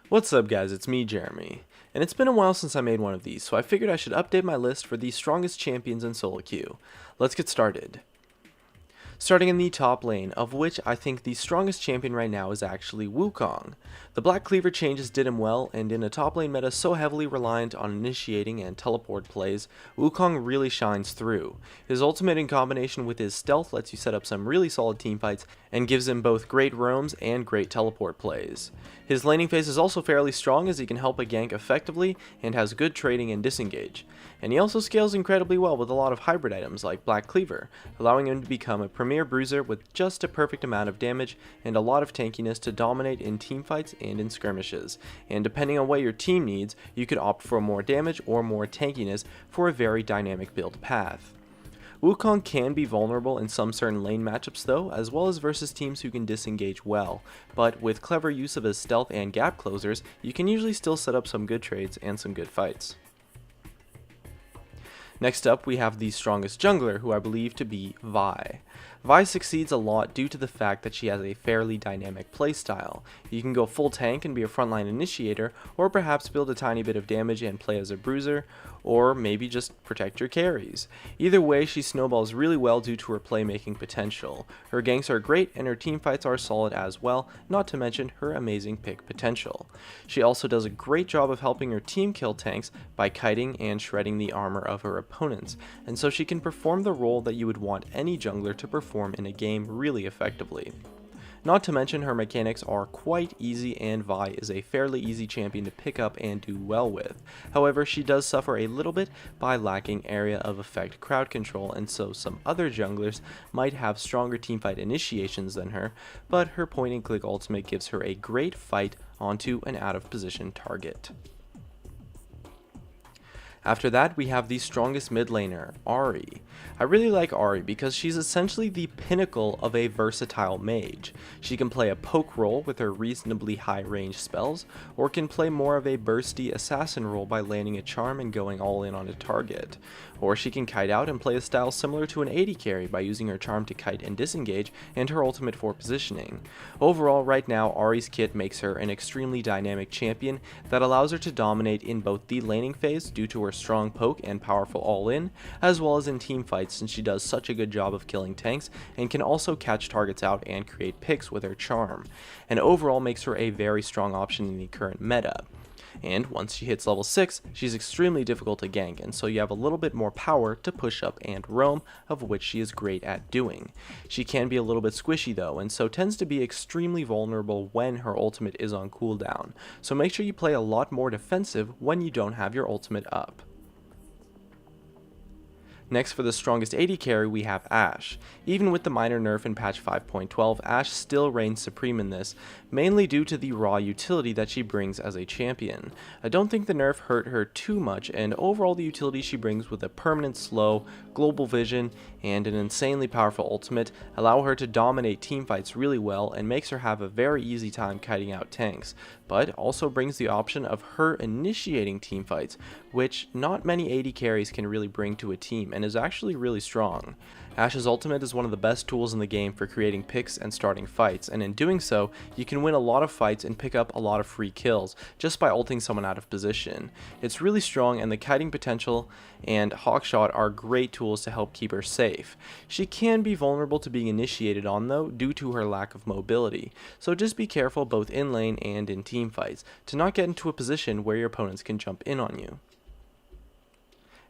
What's up guys, it's me Jeremy, and it's been a while since I made one of these, so I figured I should update my list for the strongest champions in solo queue. Let's get started. Starting in the top lane, of which I think the strongest champion right now is actually Wukong. The Black Cleaver changes did him well, and in a top lane meta so heavily reliant on initiating and teleport plays, Wukong really shines through. His ultimate in combination with his stealth lets you set up some really solid teamfights, and gives him both great roams and great teleport plays. His laning phase is also fairly strong as he can help a gank effectively and has good trading and disengage. And he also scales incredibly well with a lot of hybrid items like Black Cleaver, allowing him to become a premier bruiser with just a perfect amount of damage and a lot of tankiness to dominate in teamfights and in skirmishes. And depending on what your team needs, you could opt for more damage or more tankiness for a very dynamic build path. Wukong can be vulnerable in some certain lane matchups though, as well as versus teams who can disengage well, but with clever use of his stealth and gap closers, you can usually still set up some good trades and some good fights. Next up, we have the strongest jungler, who I believe to be Vi. Vi succeeds a lot due to the fact that she has a fairly dynamic playstyle. You can go full tank and be a frontline initiator, or perhaps build a tiny bit of damage and play as a bruiser, or maybe just protect your carries. Either way, she snowballs really well due to her playmaking potential. Her ganks are great and her teamfights are solid as well, not to mention her amazing pick potential. She also does a great job of helping her team kill tanks by kiting and shredding the armor of her opponents, and so she can perform the role that you would want any jungler to perform in a game really effectively. Not to mention her mechanics are quite easy and Vi is a fairly easy champion to pick up and do well with. However, she does suffer a little bit by lacking area of effect crowd control, and so some other junglers might have stronger teamfight initiations than her, but her point and click ultimate gives her a great fight onto an out of position target. After that, we have the strongest mid laner, Ahri. I really like Ahri because she's essentially the pinnacle of a versatile mage. She can play a poke role with her reasonably high range spells, or can play more of a bursty assassin role by landing a charm and going all in on a target. Or she can kite out and play a style similar to an AD carry by using her charm to kite and disengage, and her ultimate for positioning. Overall, right now, Ahri's kit makes her an extremely dynamic champion that allows her to dominate in both the laning phase due to her strong poke and powerful all-in, as well as in teamfights since she does such a good job of killing tanks and can also catch targets out and create picks with her charm, and overall makes her a very strong option in the current meta. And once she hits level 6, she's extremely difficult to gank, and so you have a little bit more power to push up and roam, of which she is great at doing. She can be a little bit squishy though, and so tends to be extremely vulnerable when her ultimate is on cooldown, so make sure you play a lot more defensive when you don't have your ultimate up. Next, for the strongest AD carry, we have Ashe. Even with the minor nerf in patch 5.12, Ashe still reigns supreme in this, mainly due to the raw utility that she brings as a champion. I don't think the nerf hurt her too much, and overall the utility she brings with a permanent slow, global vision, and an insanely powerful ultimate allow her to dominate teamfights really well and makes her have a very easy time kiting out tanks, but also brings the option of her initiating teamfights, which not many AD carries can really bring to a team, and is actually really strong. Ashe's ultimate is one of the best tools in the game for creating picks and starting fights, and in doing so, you can win a lot of fights and pick up a lot of free kills just by ulting someone out of position. It's really strong, and the kiting potential and hawkshot are great tools to help keep her safe. She can be vulnerable to being initiated on though due to her lack of mobility, so just be careful both in lane and in team fights to not get into a position where your opponents can jump in on you.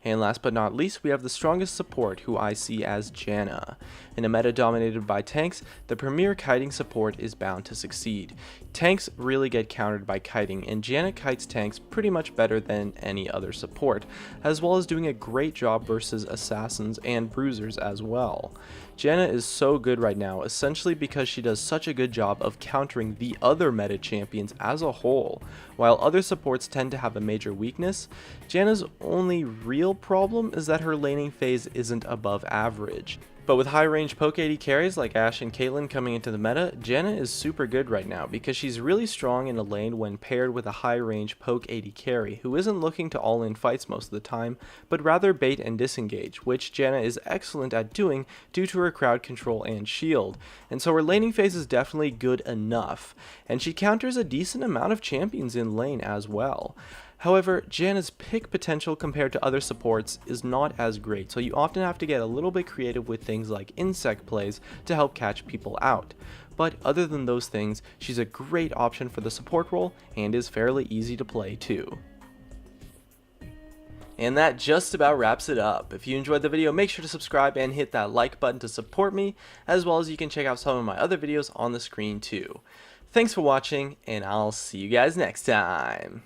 And last but not least, we have the strongest support, who I see as Janna. In a meta dominated by tanks, the premier kiting support is bound to succeed. Tanks really get countered by kiting, and Janna kites tanks pretty much better than any other support, as well as doing a great job versus assassins and bruisers as well. Janna is so good right now, essentially because she does such a good job of countering the other meta champions as a whole. While other supports tend to have a major weakness, Janna's only real problem is that her laning phase isn't above average. But with high range poke AD carries like Ashe and Caitlyn coming into the meta, Janna is super good right now because she's really strong in a lane when paired with a high range poke AD carry who isn't looking to all in fights most of the time, but rather bait and disengage, which Janna is excellent at doing due to her crowd control and shield. And so her laning phase is definitely good enough, and she counters a decent amount of champions in lane as well. However, Janna's pick potential compared to other supports is not as great, so you often have to get a little bit creative with things like insect plays to help catch people out. But other than those things, she's a great option for the support role and is fairly easy to play too. And that just about wraps it up. If you enjoyed the video, make sure to subscribe and hit that like button to support me, as well as you can check out some of my other videos on the screen too. Thanks for watching, and I'll see you guys next time.